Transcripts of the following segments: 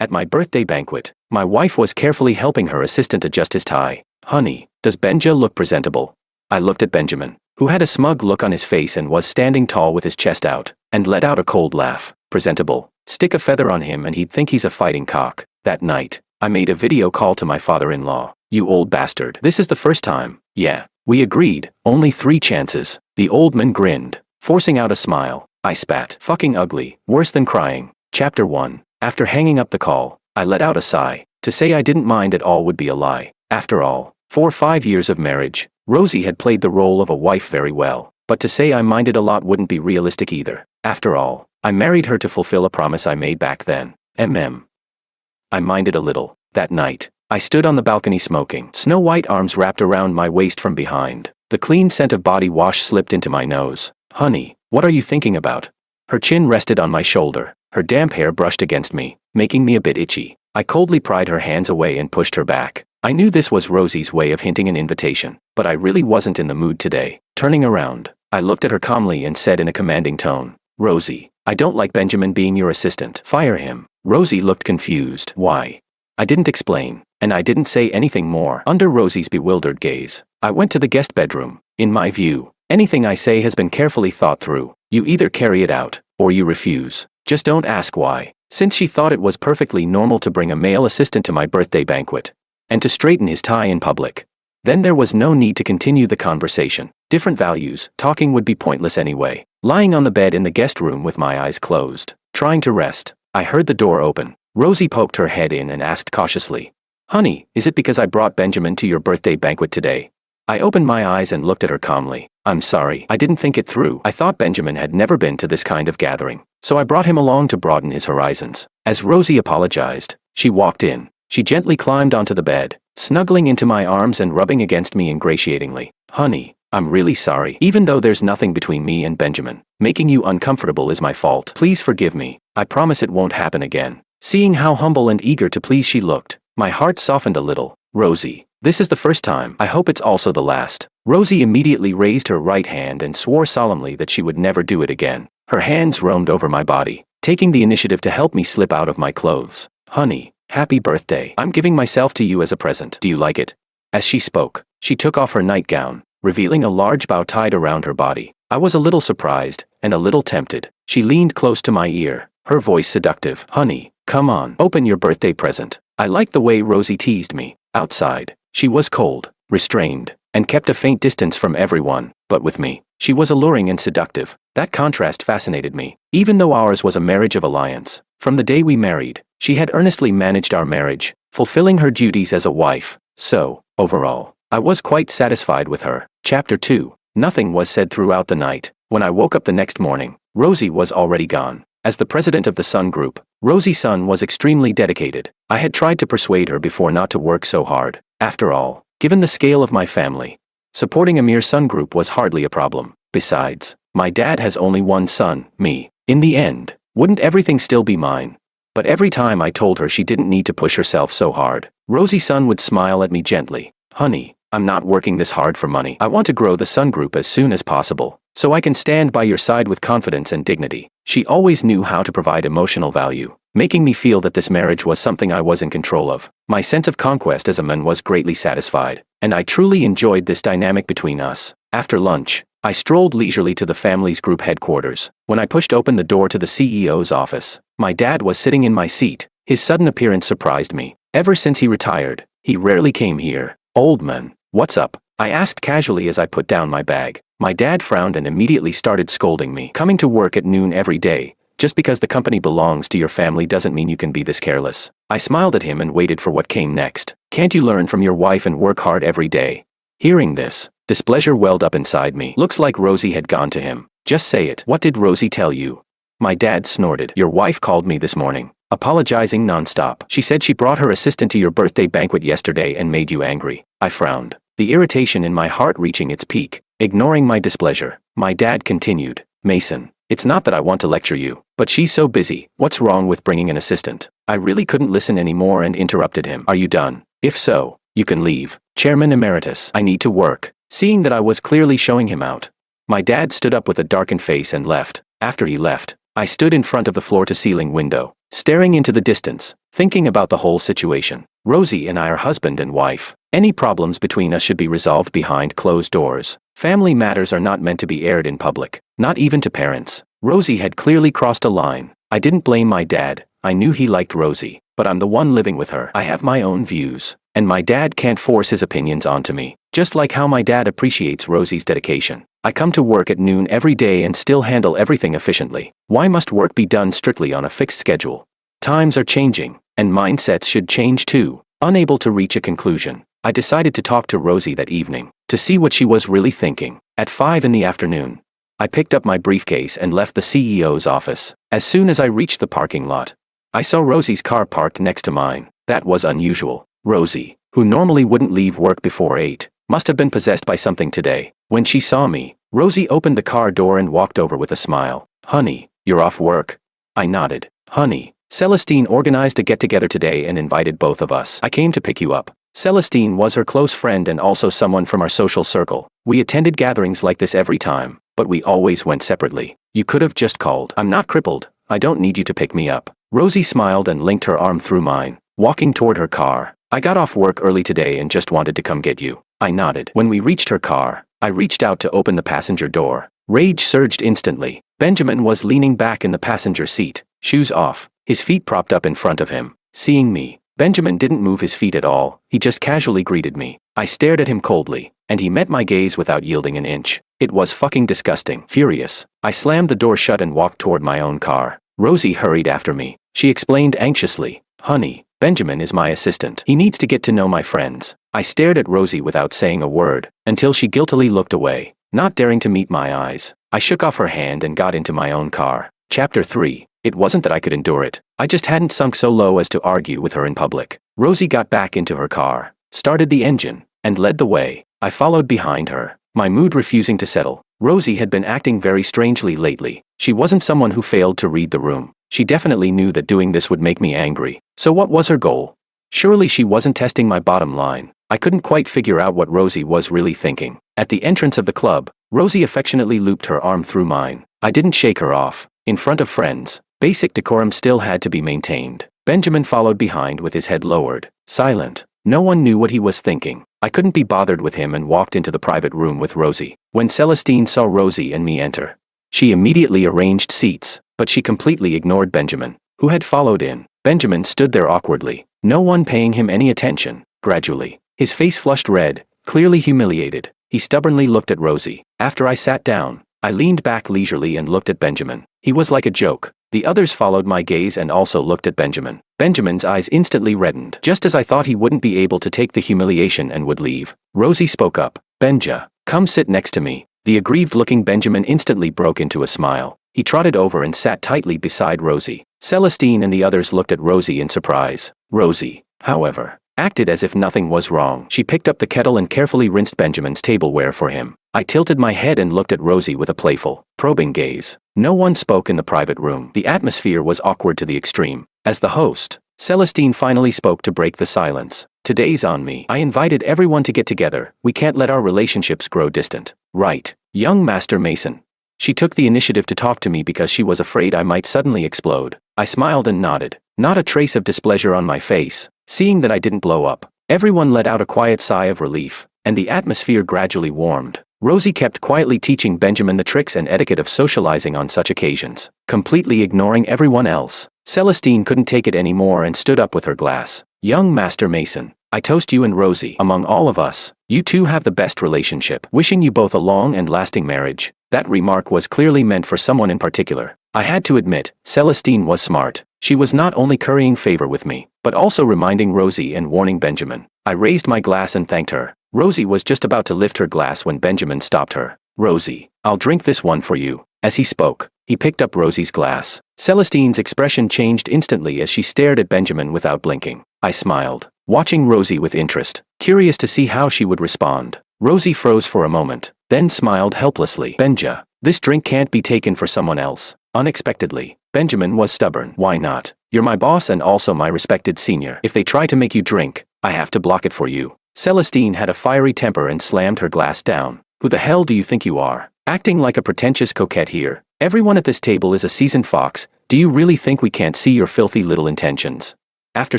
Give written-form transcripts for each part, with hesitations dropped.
At my birthday banquet, my wife was carefully helping her assistant adjust his tie. "Honey, does Benja look presentable?" I looked at Benjamin, who had a smug look on his face and was standing tall with his chest out, and let out a cold laugh. "Presentable? Stick a feather on him and he'd think he's a fighting cock." That night, I made a video call to my father-in-law. "You old bastard. This is the first time." "Yeah." We agreed. "Only 3 chances." The old man grinned, forcing out a smile. I spat. "Fucking ugly. Worse than crying." Chapter 1. After hanging up the call, I let out a sigh. To say I didn't mind at all would be a lie. After all, 4 or 5 years of marriage, Rosie had played the role of a wife very well. But to say I minded a lot wouldn't be realistic either. After all, I married her to fulfill a promise I made back then. I minded a little. That night, I stood on the balcony smoking. Snow-white arms wrapped around my waist from behind. The clean scent of body wash slipped into my nose. "Honey, what are you thinking about?" Her chin rested on my shoulder. Her damp hair brushed against me, making me a bit itchy. I coldly pried her hands away and pushed her back. I knew this was Rosie's way of hinting an invitation, but I really wasn't in the mood today. Turning around, I looked at her calmly and said in a commanding tone, "Rosie, I don't like Benjamin being your assistant. Fire him." Rosie looked confused. "Why?" I didn't explain, and I didn't say anything more. Under Rosie's bewildered gaze, I went to the guest bedroom. "In my view, anything I say has been carefully thought through. You either carry it out, or you refuse. Just don't ask why." Since she thought it was perfectly normal to bring a male assistant to my birthday banquet, and to straighten his tie in public, then there was no need to continue the conversation. Different values, talking would be pointless anyway. Lying on the bed in the guest room with my eyes closed, trying to rest, I heard the door open. Rosie poked her head in and asked cautiously, "Honey, is it because I brought Benjamin to your birthday banquet today?" I opened my eyes and looked at her calmly. "I'm sorry, I didn't think it through. I thought Benjamin had never been to this kind of gathering, so I brought him along to broaden his horizons." As Rosie apologized, she walked in. She gently climbed onto the bed, snuggling into my arms and rubbing against me ingratiatingly. "Honey, I'm really sorry. Even though there's nothing between me and Benjamin, making you uncomfortable is my fault. Please forgive me. I promise it won't happen again." Seeing how humble and eager to please she looked, my heart softened a little. "Rosie, this is the first time. I hope it's also the last." Rosie immediately raised her right hand and swore solemnly that she would never do it again. Her hands roamed over my body, taking the initiative to help me slip out of my clothes. "Honey, happy birthday. I'm giving myself to you as a present. Do you like it?" As she spoke, she took off her nightgown, revealing a large bow tied around her body. I was a little surprised, and a little tempted. She leaned close to my ear, her voice seductive. "Honey, come on, open your birthday present." I liked the way Rosie teased me. Outside, she was cold, restrained, and kept a faint distance from everyone, but with me, she was alluring and seductive. That contrast fascinated me. Even though ours was a marriage of alliance, from the day we married, she had earnestly managed our marriage, fulfilling her duties as a wife. So, overall, I was quite satisfied with her. Chapter 2. Nothing was said throughout the night. When I woke up the next morning, Rosie was already gone. As the president of the Sun Group, Rosie's son was extremely dedicated. I had tried to persuade her before not to work so hard. After all, given the scale of my family, supporting a mere Sun Group was hardly a problem. Besides, my dad has only one son, me. In the end, wouldn't everything still be mine? But every time I told her she didn't need to push herself so hard, Rosie's son would smile at me gently. "Honey, I'm not working this hard for money. I want to grow the Sun Group as soon as possible, so I can stand by your side with confidence and dignity." She always knew how to provide emotional value, making me feel that this marriage was something I was in control of. My sense of conquest as a man was greatly satisfied, and I truly enjoyed this dynamic between us. After lunch, I strolled leisurely to the family's group headquarters. When I pushed open the door to the CEO's office, my dad was sitting in my seat. His sudden appearance surprised me. Ever since he retired, he rarely came here. "Old man, what's up?" I asked casually as I put down my bag. My dad frowned and immediately started scolding me. "Coming to work at noon every day, just because the company belongs to your family doesn't mean you can be this careless." I smiled at him and waited for what came next. "Can't you learn from your wife and work hard every day?" Hearing this, displeasure welled up inside me. Looks like Rosie had gone to him. "Just say it. What did Rosie tell you?" My dad snorted. "Your wife called me this morning, apologizing nonstop. She said she brought her assistant to your birthday banquet yesterday and made you angry." I frowned, the irritation in my heart reaching its peak. Ignoring my displeasure, my dad continued, "Mason, it's not that I want to lecture you, but she's so busy. What's wrong with bringing an assistant?" I really couldn't listen anymore and interrupted him. "Are you done? If so, you can leave. Chairman Emeritus, I need to work." Seeing that I was clearly showing him out, my dad stood up with a darkened face and left. After he left, I stood in front of the floor-to-ceiling window, staring into the distance, thinking about the whole situation. Rosie and I are husband and wife. Any problems between us should be resolved behind closed doors. Family matters are not meant to be aired in public, not even to parents. Rosie had clearly crossed a line. I didn't blame my dad. I knew he liked Rosie, but I'm the one living with her. I have my own views, and my dad can't force his opinions onto me. Just like how my dad appreciates Rosie's dedication. I come to work at noon every day and still handle everything efficiently. Why must work be done strictly on a fixed schedule? Times are changing, and mindsets should change too. Unable to reach a conclusion, I decided to talk to Rosie that evening, to see what she was really thinking. At 5 in the afternoon, I picked up my briefcase and left the CEO's office. As soon as I reached the parking lot, I saw Rosie's car parked next to mine. That was unusual. Rosie, who normally wouldn't leave work before 8, must have been possessed by something today. When she saw me, Rosie opened the car door and walked over with a smile. "Honey, you're off work?" I nodded. "Honey, Celestine organized a get-together today and invited both of us. I came to pick you up." Celestine was her close friend and also someone from our social circle. We attended gatherings like this every time, but we always went separately. "You could have just called. I'm not crippled. I don't need you to pick me up." Rosie smiled and linked her arm through mine, walking toward her car. "I got off work early today and just wanted to come get you." I nodded. When we reached her car, I reached out to open the passenger door. Rage surged instantly. Benjamin was leaning back in the passenger seat, shoes off, his feet propped up in front of him. Seeing me, Benjamin didn't move his feet at all. He just casually greeted me. I stared at him coldly, and he met my gaze without yielding an inch. It was fucking disgusting. Furious, I slammed the door shut and walked toward my own car. Rosie hurried after me. She explained anxiously, "Honey, Benjamin is my assistant. He needs to get to know my friends." I stared at Rosie without saying a word, until she guiltily looked away, not daring to meet my eyes. I shook off her hand and got into my own car. Chapter 3. It wasn't that I could endure it. I just hadn't sunk so low as to argue with her in public. Rosie got back into her car, started the engine, and led the way. I followed behind her, my mood refusing to settle. Rosie had been acting very strangely lately. She wasn't someone who failed to read the room. She definitely knew that doing this would make me angry. So what was her goal? Surely she wasn't testing my bottom line. I couldn't quite figure out what Rosie was really thinking. At the entrance of the club, Rosie affectionately looped her arm through mine. I didn't shake her off. In front of friends, basic decorum still had to be maintained. Benjamin followed behind with his head lowered, silent. No one knew what he was thinking. I couldn't be bothered with him and walked into the private room with Rosie. When Celestine saw Rosie and me enter, she immediately arranged seats, but she completely ignored Benjamin, who had followed in. Benjamin stood there awkwardly, no one paying him any attention. Gradually, his face flushed red, clearly humiliated. He stubbornly looked at Rosie. After I sat down, I leaned back leisurely and looked at Benjamin. He was like a joke. The others followed my gaze and also looked at Benjamin. Benjamin's eyes instantly reddened. Just as I thought he wouldn't be able to take the humiliation and would leave, Rosie spoke up. "Benja, come sit next to me." The aggrieved-looking Benjamin instantly broke into a smile. He trotted over and sat tightly beside Rosie. Celestine and the others looked at Rosie in surprise. Rosie, however, acted as if nothing was wrong. She picked up the kettle and carefully rinsed Benjamin's tableware for him. I tilted my head and looked at Rosie with a playful, probing gaze. No one spoke in the private room. The atmosphere was awkward to the extreme. As the host, Celestine finally spoke to break the silence. "Today's on me. I invited everyone to get together. We can't let our relationships grow distant." "Right, young Master Mason." She took the initiative to talk to me because she was afraid I might suddenly explode. I smiled and nodded, not a trace of displeasure on my face. Seeing that I didn't blow up, everyone let out a quiet sigh of relief, and the atmosphere gradually warmed. Rosie kept quietly teaching Benjamin the tricks and etiquette of socializing on such occasions, completely ignoring everyone else. Celestine couldn't take it anymore and stood up with her glass. "Young Master Mason, I toast you and Rosie among all of us. You two have the best relationship. Wishing you both a long and lasting marriage." That remark was clearly meant for someone in particular. I had to admit, Celestine was smart. She was not only currying favor with me, but also reminding Rosie and warning Benjamin. I raised my glass and thanked her. Rosie was just about to lift her glass when Benjamin stopped her. "Rosie, I'll drink this one for you." As he spoke, he picked up Rosie's glass. Celestine's expression changed instantly as she stared at Benjamin without blinking. I smiled, watching Rosie with interest, curious to see how she would respond. Rosie froze for a moment, then smiled helplessly. "Benja, this drink can't be taken for someone else." Unexpectedly, Benjamin was stubborn. "Why not? You're my boss and also my respected senior. If they try to make you drink, I have to block it for you." Celestine had a fiery temper and slammed her glass down. "Who the hell do you think you are? Acting like a pretentious coquette here. Everyone at this table is a seasoned fox. Do you really think we can't see your filthy little intentions? After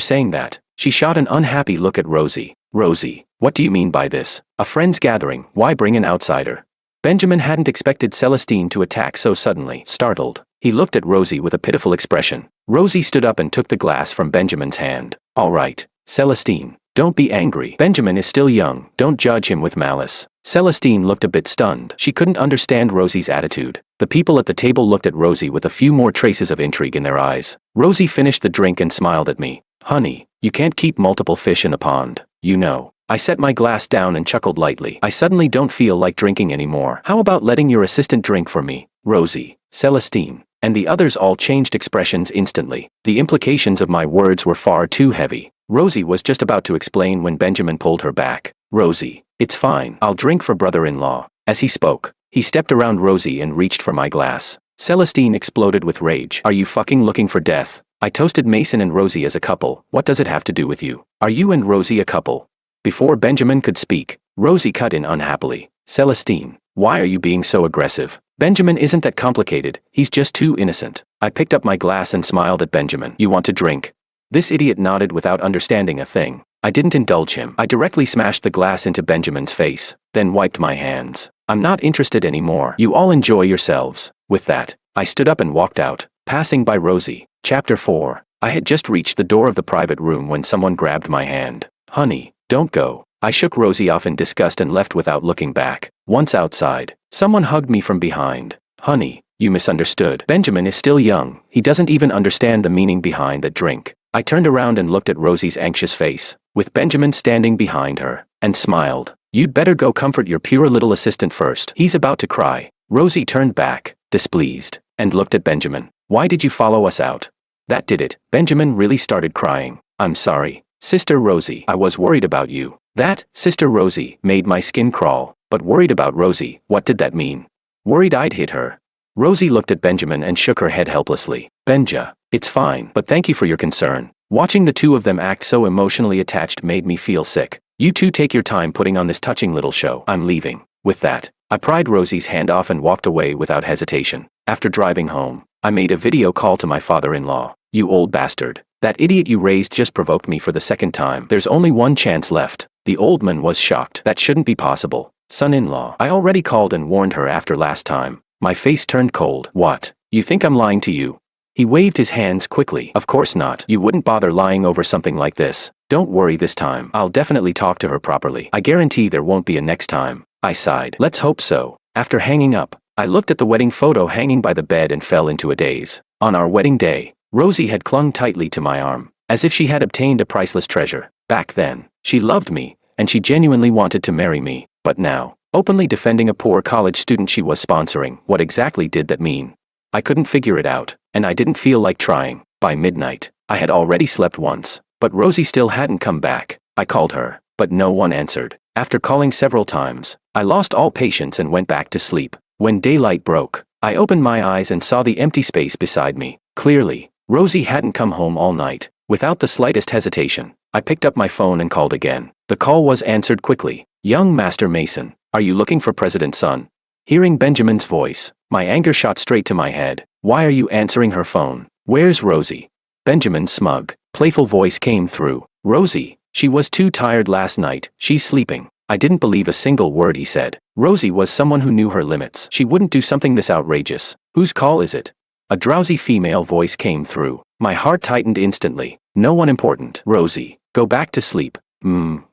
saying that, she shot an unhappy look at Rosie. Rosie, what do you mean by this? A friend's gathering, why bring an outsider? Benjamin hadn't expected Celestine to attack so suddenly. Startled, he looked at Rosie with a pitiful expression. Rosie stood up and took the glass from Benjamin's hand. All right, Celestine, don't be angry. Benjamin is still young, don't judge him with malice. Celestine looked a bit stunned. She couldn't understand Rosie's attitude. The people at the table looked at Rosie with a few more traces of intrigue in their eyes. Rosie finished the drink and smiled at me. Honey, you can't keep multiple fish in the pond, you know. I set my glass down and chuckled lightly. I suddenly don't feel like drinking anymore. How about letting your assistant drink for me? Rosie, Celestine, and the others all changed expressions instantly. The implications of my words were far too heavy. Rosie was just about to explain when Benjamin pulled her back. Rosie, it's fine. I'll drink for brother-in-law. As he spoke, he stepped around Rosie and reached for my glass. Celestine exploded with rage. Are you fucking looking for death? I toasted Mason and Rosie as a couple. What does it have to do with you? Are you and Rosie a couple? Before Benjamin could speak, Rosie cut in unhappily. Celestine, why are you being so aggressive? Benjamin isn't that complicated, he's just too innocent. I picked up my glass and smiled at Benjamin. You want to drink? This idiot nodded without understanding a thing. I didn't indulge him. I directly smashed the glass into Benjamin's face, then wiped my hands. I'm not interested anymore. You all enjoy yourselves. With that, I stood up and walked out, passing by Rosie. Chapter 4. I had just reached the door of the private room when someone grabbed my hand. Honey, don't go. I shook Rosie off in disgust and left without looking back. Once outside, someone hugged me from behind. Honey, you misunderstood. Benjamin is still young. He doesn't even understand the meaning behind that drink. I turned around and looked at Rosie's anxious face, with Benjamin standing behind her, and smiled. You'd better go comfort your pure little assistant first. He's about to cry. Rosie turned back, displeased, and looked at Benjamin. Why did you follow us out? That did it. Benjamin really started crying. I'm sorry, Sister Rosie. I was worried about you. That, Sister Rosie, made my skin crawl. But worried about Rosie, what did that mean? Worried I'd hit her. Rosie looked at Benjamin and shook her head helplessly. Benja, it's fine, but thank you for your concern. Watching the two of them act so emotionally attached made me feel sick. You two take your time putting on this touching little show. I'm leaving. With that, I pried Rosie's hand off and walked away without hesitation. After driving home, I made a video call to my father-in-law. You old bastard. That idiot you raised just provoked me for the second time. There's only one chance left. The old man was shocked. That shouldn't be possible. Son-in-law. I already called and warned her after last time. My face turned cold. What? You think I'm lying to you? He waved his hands quickly. Of course not. You wouldn't bother lying over something like this. Don't worry this time. I'll definitely talk to her properly. I guarantee there won't be a next time. I sighed. Let's hope so. After hanging up, I looked at the wedding photo hanging by the bed and fell into a daze. On our wedding day, Rosie had clung tightly to my arm, as if she had obtained a priceless treasure. Back then, she loved me, and she genuinely wanted to marry me. But now, openly defending a poor college student she was sponsoring, what exactly did that mean? I couldn't figure it out, and I didn't feel like trying. By midnight, I had already slept once, but Rosie still hadn't come back. I called her, but no one answered. After calling several times, I lost all patience and went back to sleep. When daylight broke, I opened my eyes and saw the empty space beside me. Clearly, Rosie hadn't come home all night. Without the slightest hesitation, I picked up my phone and called again. The call was answered quickly. Young Master Mason, are you looking for President's son? Hearing Benjamin's voice, my anger shot straight to my head. Why are you answering her phone? Where's Rosie? Benjamin's smug, playful voice came through. Rosie, she was too tired last night, she's sleeping. I didn't believe a single word he said. Rosie was someone who knew her limits. She wouldn't do something this outrageous. Whose call is it? A drowsy female voice came through. My heart tightened instantly. No one important. Rosie, go back to sleep.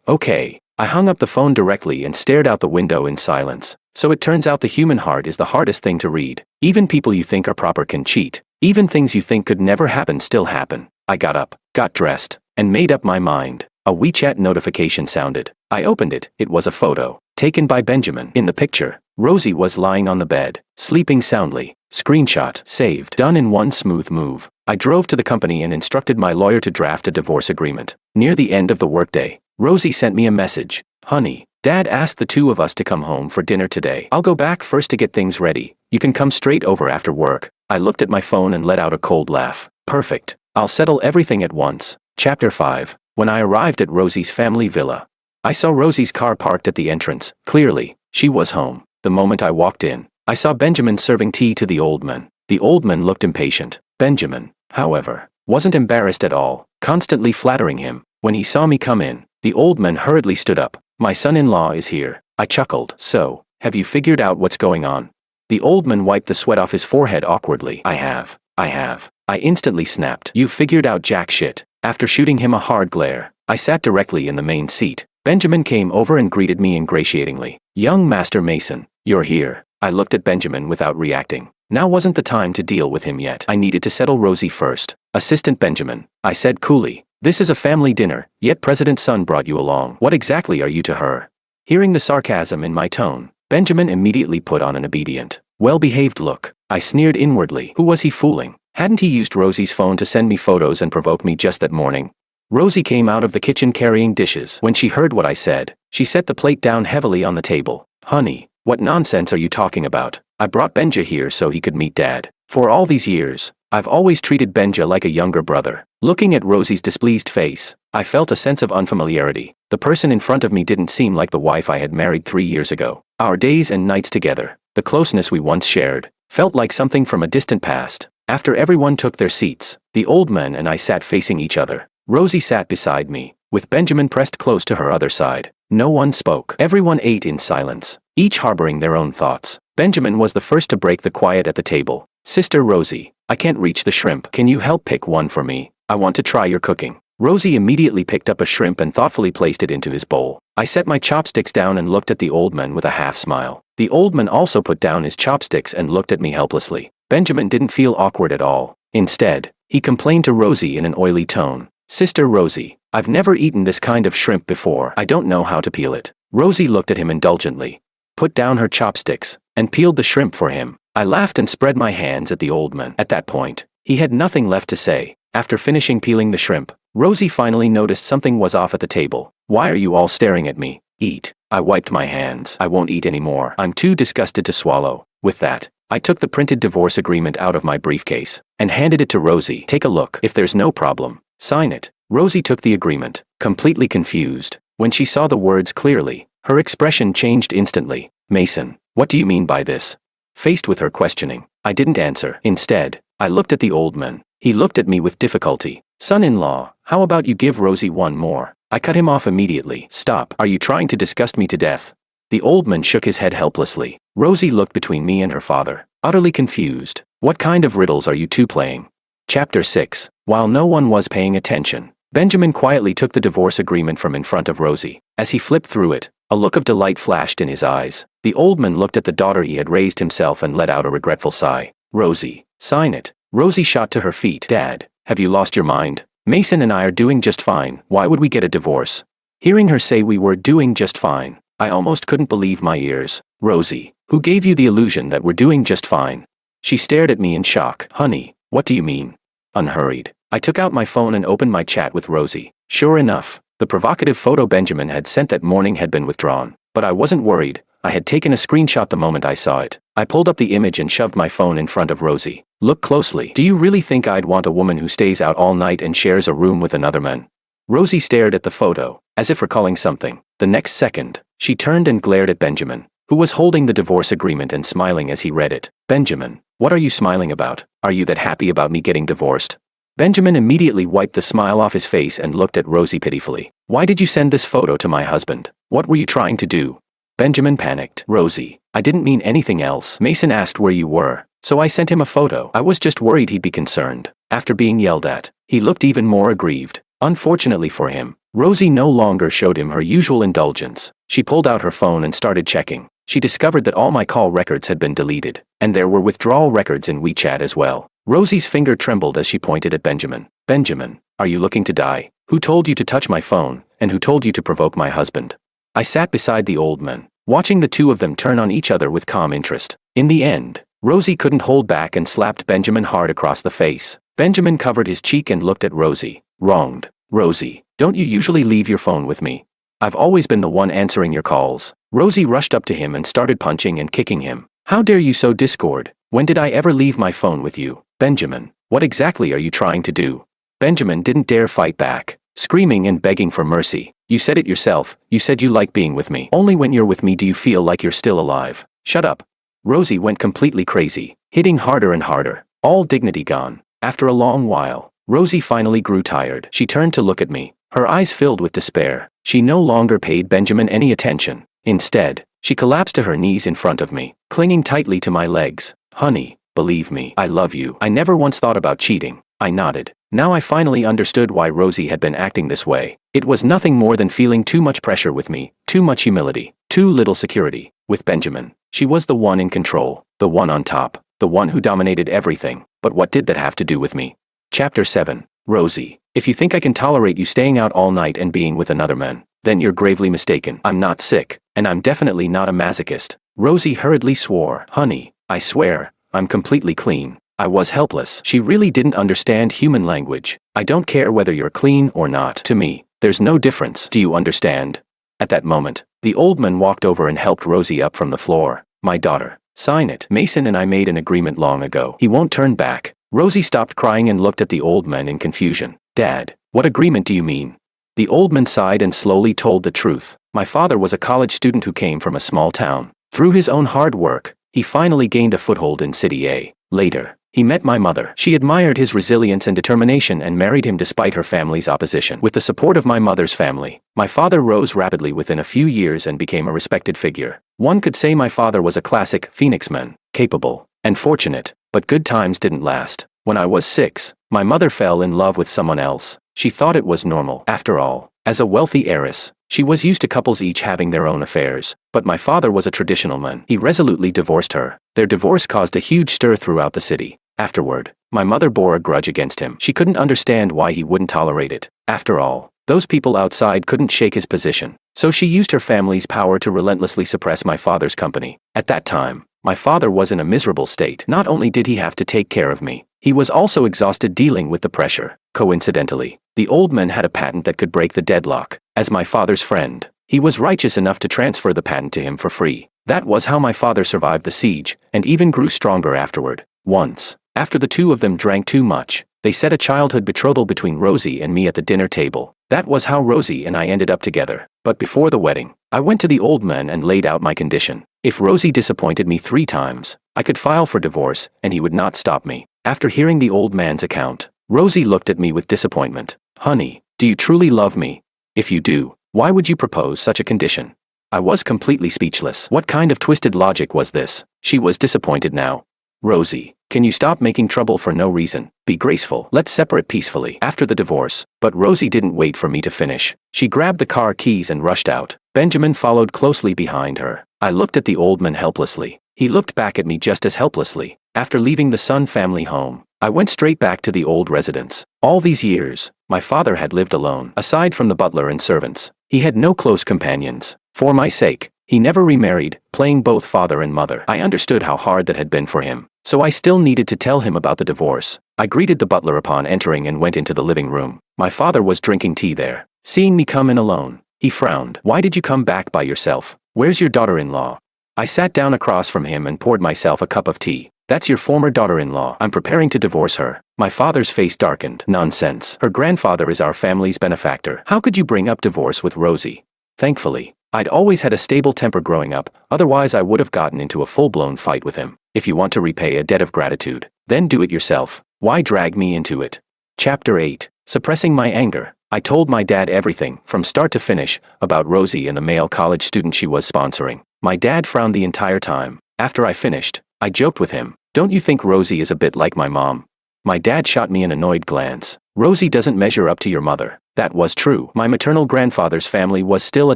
Okay. I hung up the phone directly and stared out the window in silence. So it turns out the human heart is the hardest thing to read. Even people you think are proper can cheat. Even things you think could never happen still happen. I got up, got dressed, and made up my mind. A WeChat notification sounded. I opened it. It was a photo, taken by Benjamin. In the picture, Rosie was lying on the bed, sleeping soundly. Screenshot, saved, done in one smooth move. I drove to the company and instructed my lawyer to draft a divorce agreement. Near the end of the workday, Rosie sent me a message. Honey, Dad asked the two of us to come home for dinner today. I'll go back first to get things ready. You can come straight over after work. I looked at my phone and let out a cold laugh. Perfect. I'll settle everything at once. Chapter 5. When I arrived at Rosie's family villa, I saw Rosie's car parked at the entrance. Clearly, she was home. The moment I walked in, I saw Benjamin serving tea to the old man. The old man looked impatient. Benjamin, however, wasn't embarrassed at all, constantly flattering him. When he saw me come in, the old man hurriedly stood up. My son-in-law is here. I chuckled. So, have you figured out what's going on? The old man wiped the sweat off his forehead awkwardly. I have. I instantly snapped. You figured out jack shit. After shooting him a hard glare, I sat directly in the main seat. Benjamin came over and greeted me ingratiatingly. Young Master Mason, you're here. I looked at Benjamin without reacting. Now wasn't the time to deal with him yet. I needed to settle Rosie first. Assistant Benjamin, I said coolly. This is a family dinner, yet President's son brought you along. What exactly are you to her? Hearing the sarcasm in my tone, Benjamin immediately put on an obedient, well-behaved look. I sneered inwardly. Who was he fooling? Hadn't he used Rosie's phone to send me photos and provoke me just that morning? Rosie came out of the kitchen carrying dishes. When she heard what I said, she set the plate down heavily on the table. Honey, what nonsense are you talking about? I brought Benja here so he could meet Dad. For all these years, I've always treated Benja like a younger brother. Looking at Rosie's displeased face, I felt a sense of unfamiliarity. The person in front of me didn't seem like the wife I had married 3 years ago. Our days and nights together, the closeness we once shared, felt like something from a distant past. After everyone took their seats, the old man and I sat facing each other. Rosie sat beside me, with Benjamin pressed close to her other side. No one spoke. Everyone ate in silence, each harboring their own thoughts. Benjamin was the first to break the quiet at the table. Sister Rosie, I can't reach the shrimp. Can you help pick one for me? I want to try your cooking. Rosie immediately picked up a shrimp and thoughtfully placed it into his bowl. I set my chopsticks down and looked at the old man with a half smile. The old man also put down his chopsticks and looked at me helplessly. Benjamin didn't feel awkward at all. Instead, he complained to Rosie in an oily tone. Sister Rosie, I've never eaten this kind of shrimp before. I don't know how to peel it. Rosie looked at him indulgently, put down her chopsticks, and peeled the shrimp for him. I laughed and spread my hands at the old man. At that point, he had nothing left to say. After finishing peeling the shrimp, Rosie finally noticed something was off at the table. Why are you all staring at me? Eat. I wiped my hands. I won't eat anymore. I'm too disgusted to swallow. With that, I took the printed divorce agreement out of my briefcase and handed it to Rosie. Take a look. If there's no problem, sign it. Rosie took the agreement, completely confused. When she saw the words clearly, her expression changed instantly. Mason, what do you mean by this? Faced with her questioning, I didn't answer. Instead, I looked at the old man. He looked at me with difficulty. Son-in-law, how about you give Rosie one more? I cut him off immediately. Stop. Are you trying to disgust me to death? The old man shook his head helplessly. Rosie looked between me and her father, utterly confused. What kind of riddles are you two playing? Chapter 6. While no one was paying attention, Benjamin quietly took the divorce agreement from in front of Rosie. As he flipped through it, a look of delight flashed in his eyes. The old man looked at the daughter he had raised himself and let out a regretful sigh. Rosie, sign it. Rosie shot to her feet. Dad, have you lost your mind? Mason and I are doing just fine. Why would we get a divorce? Hearing her say we were doing just fine, I almost couldn't believe my ears. Rosie, who gave you the illusion that we're doing just fine? She stared at me in shock. Honey, what do you mean? Unhurried, I took out my phone and opened my chat with Rosie. Sure enough, the provocative photo Benjamin had sent that morning had been withdrawn. But I wasn't worried. I had taken a screenshot the moment I saw it. I pulled up the image and shoved my phone in front of Rosie. Look closely. Do you really think I'd want a woman who stays out all night and shares a room with another man? Rosie stared at the photo, as if recalling something. The next second, she turned and glared at Benjamin, who was holding the divorce agreement and smiling as he read it. Benjamin, what are you smiling about? Are you that happy about me getting divorced? Benjamin immediately wiped the smile off his face and looked at Rosie pitifully. Why did you send this photo to my husband? What were you trying to do? Benjamin panicked. Rosie, I didn't mean anything else. Mason asked where you were, so I sent him a photo. I was just worried he'd be concerned. After being yelled at, he looked even more aggrieved. Unfortunately for him, Rosie no longer showed him her usual indulgence. She pulled out her phone and started checking. She discovered that all my call records had been deleted, and there were withdrawal records in WeChat as well. Rosie's finger trembled as she pointed at Benjamin. Benjamin, are you looking to die? Who told you to touch my phone, and who told you to provoke my husband? I sat beside the old man, watching the two of them turn on each other with calm interest. In the end, Rosie couldn't hold back and slapped Benjamin hard across the face. Benjamin covered his cheek and looked at Rosie. Wronged. Rosie, don't you usually leave your phone with me? I've always been the one answering your calls. Rosie rushed up to him and started punching and kicking him. How dare you so discord? When did I ever leave my phone with you? Benjamin, what exactly are you trying to do? Benjamin didn't dare fight back, screaming and begging for mercy. You said it yourself. You said you like being with me. Only when you're with me do you feel like you're still alive. Shut up. Rosie went completely crazy, hitting harder and harder, all dignity gone. After a long while, Rosie finally grew tired. She turned to look at me, her eyes filled with despair. She no longer paid Benjamin any attention. Instead, she collapsed to her knees in front of me, clinging tightly to my legs. "Honey, believe me, I love you. I never once thought about cheating." I nodded. Now I finally understood why Rosie had been acting this way. It was nothing more than feeling too much pressure with me, too much humility, too little security. With Benjamin, she was the one in control, the one on top, the one who dominated everything. But what did that have to do with me? Chapter 7. Rosie, if you think I can tolerate you staying out all night and being with another man, then you're gravely mistaken. I'm not sick, and I'm definitely not a masochist. Rosie hurriedly swore. "Honey, I swear, I'm completely clean." I was helpless. She really didn't understand human language. "I don't care whether you're clean or not. To me, there's no difference. Do you understand?" At that moment, the old man walked over and helped Rosie up from the floor. "My daughter, sign it. Mason and I made an agreement long ago. He won't turn back." Rosie stopped crying and looked at the old man in confusion. "Dad, what agreement do you mean?" The old man sighed and slowly told the truth. "My father was a college student who came from a small town. Through his own hard work, he finally gained a foothold in City A. Later, he met my mother. She admired his resilience and determination and married him despite her family's opposition. With the support of my mother's family, my father rose rapidly within a few years and became a respected figure. One could say my father was a classic Phoenix man, capable and fortunate, but good times didn't last. When I was 6, my mother fell in love with someone else. She thought it was normal. After all, as a wealthy heiress, she was used to couples each having their own affairs. But my father was a traditional man. He resolutely divorced her. Their divorce caused a huge stir throughout the city. Afterward, my mother bore a grudge against him. She couldn't understand why he wouldn't tolerate it. After all, those people outside couldn't shake his position. So she used her family's power to relentlessly suppress my father's company. At that time, my father was in a miserable state. Not only did he have to take care of me, he was also exhausted dealing with the pressure. Coincidentally, the old man had a patent that could break the deadlock. As my father's friend, he was righteous enough to transfer the patent to him for free. That was how my father survived the siege, and even grew stronger afterward. Once, after the two of them drank too much, they set a childhood betrothal between Rosie and me at the dinner table. That was how Rosie and I ended up together. But before the wedding, I went to the old man and laid out my condition. If Rosie disappointed me 3 times, I could file for divorce, and he would not stop me. After hearing the old man's account, Rosie looked at me with disappointment. "Honey, do you truly love me? If you do, why would you propose such a condition?" I was completely speechless. What kind of twisted logic was this? She was disappointed now. "Rosie, can you stop making trouble for no reason? Be graceful. Let's separate peacefully after the divorce." But Rosie didn't wait for me to finish. She grabbed the car keys and rushed out. Benjamin followed closely behind her. I looked at the old man helplessly. He looked back at me just as helplessly. After leaving the Sun family home, I went straight back to the old residence. All these years, my father had lived alone. Aside from the butler and servants, he had no close companions. For my sake, he never remarried, playing both father and mother. I understood how hard that had been for him, so I still needed to tell him about the divorce. I greeted the butler upon entering and went into the living room. My father was drinking tea there. Seeing me come in alone, he frowned. "Why did you come back by yourself? Where's your daughter-in-law?" I sat down across from him and poured myself a cup of tea. "That's your former daughter-in-law. I'm preparing to divorce her." My father's face darkened. "Nonsense. Her grandfather is our family's benefactor. How could you bring up divorce with Rosie?" Thankfully, I'd always had a stable temper growing up, otherwise I would have gotten into a full-blown fight with him. If you want to repay a debt of gratitude, then do it yourself. Why drag me into it? Chapter 8. Suppressing my anger. I told my dad everything, from start to finish, about Rosie and the male college student she was sponsoring. My dad frowned the entire time. After I finished, I joked with him. "Don't you think Rosie is a bit like my mom?" My dad shot me an annoyed glance. "Rosie doesn't measure up to your mother." That was true. My maternal grandfather's family was still a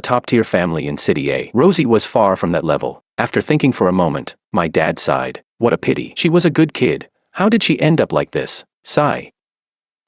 top-tier family in City A. Rosie was far from that level. After thinking for a moment, my dad sighed. "What a pity. She was a good kid. How did she end up like this?" Sigh.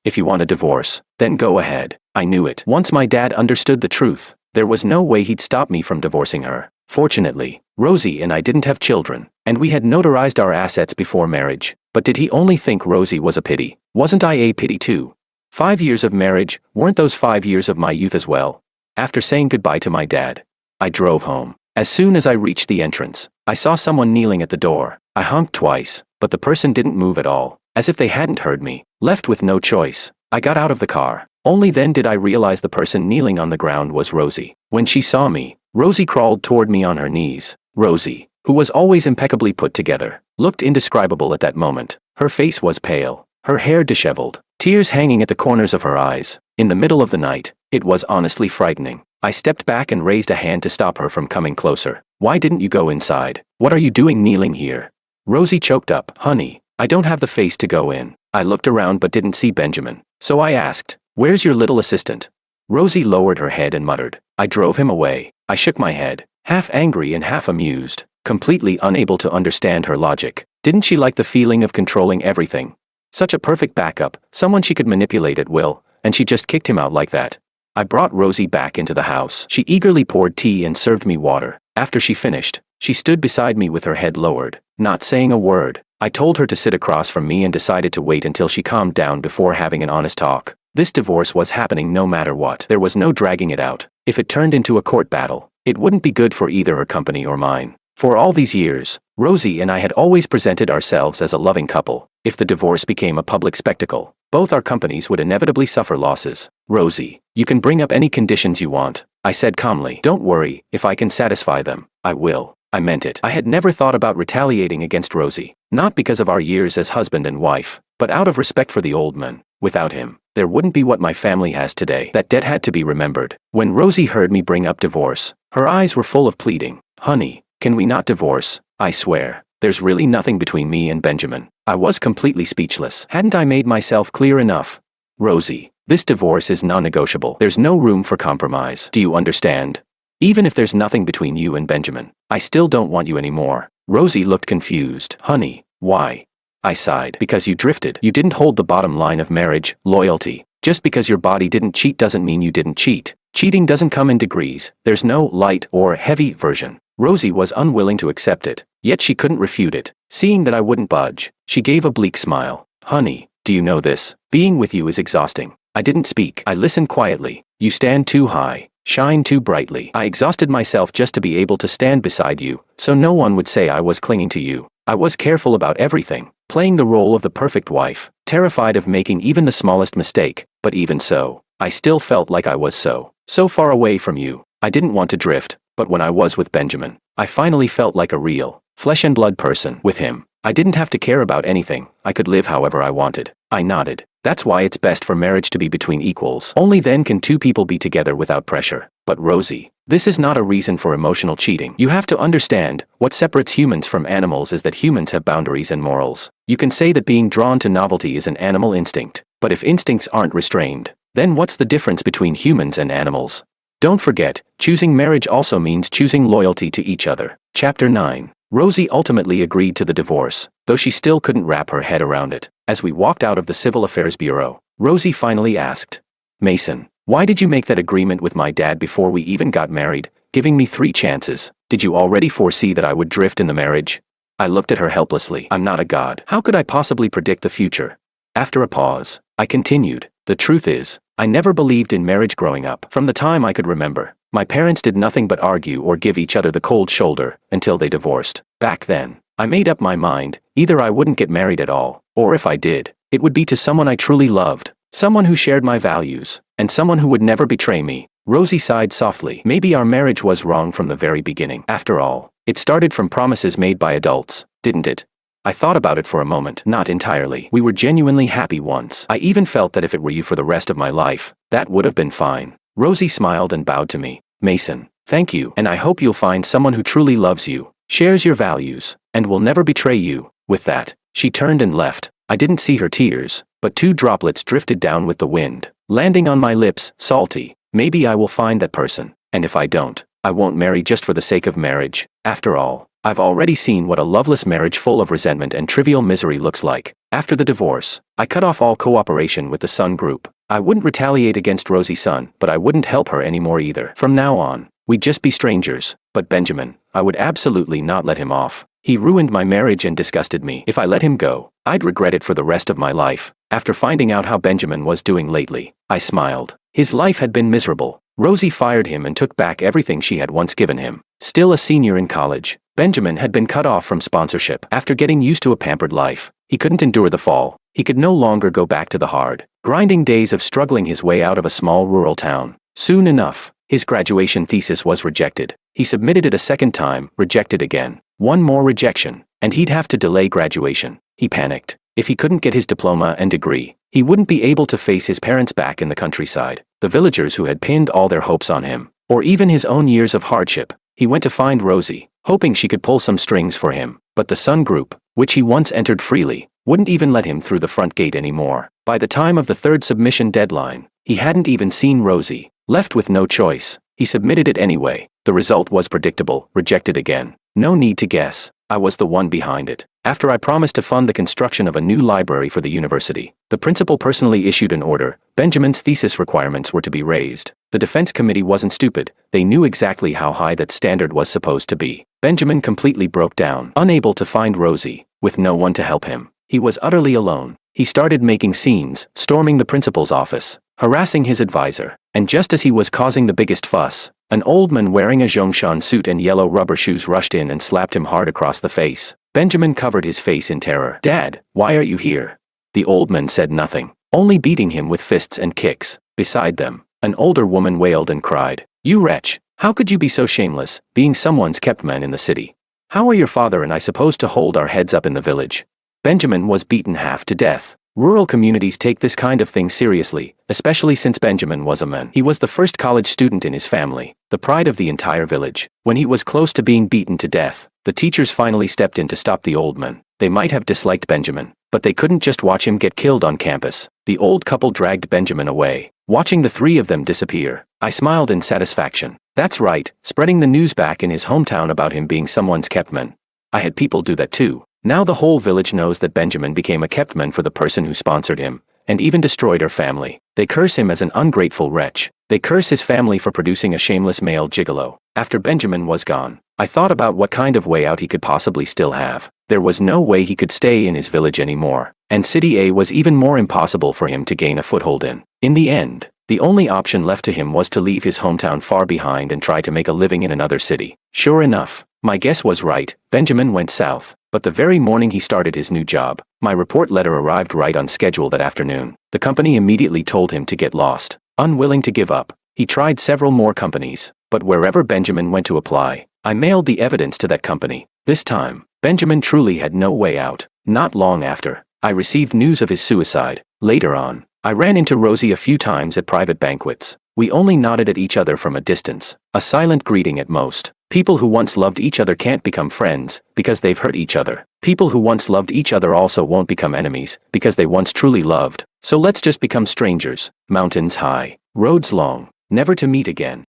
"If you want a divorce, then go ahead." I knew it. Once my dad understood the truth, there was no way he'd stop me from divorcing her. Fortunately, Rosie and I didn't have children, and we had notarized our assets before marriage. But did he only think Rosie was a pity? Wasn't I a pity too? 5 years of marriage, weren't those 5 years of my youth as well? After saying goodbye to my dad, I drove home. As soon as I reached the entrance, I saw someone kneeling at the door. I honked twice, but the person didn't move at all, as if they hadn't heard me. Left with no choice, I got out of the car. Only then did I realize the person kneeling on the ground was Rosie. When she saw me, Rosie crawled toward me on her knees. Rosie, who was always impeccably put together, looked indescribable at that moment. Her face was pale, her hair disheveled, tears hanging at the corners of her eyes. In the middle of the night, it was honestly frightening. I stepped back and raised a hand to stop her from coming closer. "Why didn't you go inside? What are you doing kneeling here?" Rosie choked up. "Honey, I don't have the face to go in." I looked around but didn't see Benjamin, so I asked, "Where's your little assistant?" Rosie lowered her head and muttered, "I drove him away." I shook my head, half angry and half amused, completely unable to understand her logic. Didn't she like the feeling of controlling everything? Such a perfect backup, someone she could manipulate at will, and she just kicked him out like that. I brought Rosie back into the house. She eagerly poured tea and served me water. After she finished, she stood beside me with her head lowered, not saying a word. I told her to sit across from me and decided to wait until she calmed down before having an honest talk. This divorce was happening no matter what. There was no dragging it out. If it turned into a court battle, it wouldn't be good for either her company or mine. For all these years, Rosie and I had always presented ourselves as a loving couple. If the divorce became a public spectacle, both our companies would inevitably suffer losses. "Rosie, you can bring up any conditions you want," I said calmly. "Don't worry, if I can satisfy them, I will." I meant it. I had never thought about retaliating against Rosie, not because of our years as husband and wife, but out of respect for the old man. Without him, there wouldn't be what my family has today. That debt had to be remembered. When Rosie heard me bring up divorce, her eyes were full of pleading. "Honey, can we not divorce? I swear, there's really nothing between me and Benjamin." I was completely speechless. Hadn't I made myself clear enough? "Rosie, this divorce is non-negotiable. There's no room for compromise. Do you understand? Even if there's nothing between you and Benjamin, I still don't want you anymore." Rosie looked confused. "Honey, why?" I sighed. "Because you drifted. You didn't hold the bottom line of marriage, loyalty. Just because your body didn't cheat doesn't mean you didn't cheat. Cheating doesn't come in degrees. There's no light or heavy version." Rosie was unwilling to accept it, yet she couldn't refute it. Seeing that I wouldn't budge, she gave a bleak smile. "Honey, do you know this? Being with you is exhausting." I didn't speak. I listened quietly. "You stand too high, shine too brightly." I exhausted myself just to be able to stand beside you, so no one would say I was clinging to you. I was careful about everything, playing the role of the perfect wife, terrified of making even the smallest mistake, but even so, I still felt like I was so far away from you. I didn't want to drift, but when I was with Benjamin, I finally felt like a real, flesh and blood person. With him, I didn't have to care about anything. I could live however I wanted. I nodded. "That's why it's best for marriage to be between equals. Only then can two people be together without pressure." "But Rosie, this is not a reason for emotional cheating. You have to understand, what separates humans from animals is that humans have boundaries and morals. You can say that being drawn to novelty is an animal instinct, but if instincts aren't restrained, then what's the difference between humans and animals? Don't forget, choosing marriage also means choosing loyalty to each other." Chapter 9. Rosie ultimately agreed to the divorce, though she still couldn't wrap her head around it. As we walked out of the Civil Affairs Bureau, Rosie finally asked, "Mason, why did you make that agreement with my dad before we even got married, giving me 3 chances? Did you already foresee that I would drift in the marriage?" I looked at her helplessly. "I'm not a god. How could I possibly predict the future?" After a pause, I continued, "The truth is, I never believed in marriage growing up. From the time I could remember, my parents did nothing but argue or give each other the cold shoulder until they divorced. Back then, I made up my mind, either I wouldn't get married at all, or if I did, it would be to someone I truly loved, someone who shared my values, and someone who would never betray me." Rosie sighed softly. "Maybe our marriage was wrong from the very beginning. After all, it started from promises made by adults, didn't it?" I thought about it for a moment. "Not entirely. We were genuinely happy once. I even felt that if it were you for the rest of my life, that would have been fine." Rosie smiled and bowed to me. "Mason, thank you, and I hope you'll find someone who truly loves you, shares your values, and will never betray you." With that, she turned and left. I didn't see her tears, but 2 droplets drifted down with the wind, landing on my lips, salty. Maybe I will find that person, and if I don't, I won't marry just for the sake of marriage. After all, I've already seen what a loveless marriage full of resentment and trivial misery looks like. After the divorce, I cut off all cooperation with the Sun Group. I wouldn't retaliate against Rosie's son, but I wouldn't help her anymore either. From now on, we'd just be strangers. But Benjamin, I would absolutely not let him off. He ruined my marriage and disgusted me. If I let him go, I'd regret it for the rest of my life. After finding out how Benjamin was doing lately, I smiled. His life had been miserable. Rosie fired him and took back everything she had once given him. Still a senior in college, Benjamin had been cut off from sponsorship. After getting used to a pampered life, he couldn't endure the fall. He could no longer go back to the hard, grinding days of struggling his way out of a small rural town. Soon enough, his graduation thesis was rejected. He submitted it a second time, rejected again. One more rejection, and he'd have to delay graduation. He panicked. If he couldn't get his diploma and degree, he wouldn't be able to face his parents back in the countryside, the villagers who had pinned all their hopes on him, or even his own years of hardship. He went to find Rosie, hoping she could pull some strings for him, but the Sun Group, which he once entered freely, wouldn't even let him through the front gate anymore. By the time of the third submission deadline, he hadn't even seen Rosie. Left with no choice, he submitted it anyway. The result was predictable: rejected again. No need to guess, I was the one behind it. After I promised to fund the construction of a new library for the university, the principal personally issued an order. Benjamin's thesis requirements were to be raised. The defense committee wasn't stupid, they knew exactly how high that standard was supposed to be. Benjamin completely broke down, unable to find Rosie, with no one to help him. He was utterly alone. He started making scenes, storming the principal's office, harassing his advisor, and just as he was causing the biggest fuss, an old man wearing a Zhongshan suit and yellow rubber shoes rushed in and slapped him hard across the face. Benjamin covered his face in terror. "Dad, why are you here?" The old man said nothing, only beating him with fists and kicks. Beside them, an older woman wailed and cried, "You wretch, how could you be so shameless, being someone's kept man in the city? How are your father and I supposed to hold our heads up in the village?" Benjamin was beaten half to death. Rural communities take this kind of thing seriously, especially since Benjamin was a man. He was the first college student in his family, the pride of the entire village. When he was close to being beaten to death, the teachers finally stepped in to stop the old man. They might have disliked Benjamin, but they couldn't just watch him get killed on campus. The old couple dragged Benjamin away. Watching the three of them disappear, I smiled in satisfaction. That's right, spreading the news back in his hometown about him being someone's kept man. I had people do that too. Now the whole village knows that Benjamin became a kept man for the person who sponsored him, and even destroyed her family. They curse him as an ungrateful wretch. They curse his family for producing a shameless male gigolo. After Benjamin was gone, I thought about what kind of way out he could possibly still have. There was no way he could stay in his village anymore, and City A was even more impossible for him to gain a foothold in. In the end, the only option left to him was to leave his hometown far behind and try to make a living in another city. Sure enough, my guess was right. Benjamin went south, but the very morning he started his new job, my report letter arrived right on schedule that afternoon. The company immediately told him to get lost. Unwilling to give up, he tried several more companies, but wherever Benjamin went to apply, I mailed the evidence to that company. This time, Benjamin truly had no way out. Not long after, I received news of his suicide. Later on, I ran into Rosie a few times at private banquets. We only nodded at each other from a distance, a silent greeting at most. People who once loved each other can't become friends, because they've hurt each other. People who once loved each other also won't become enemies, because they once truly loved. So let's just become strangers. Mountains high, roads long, never to meet again.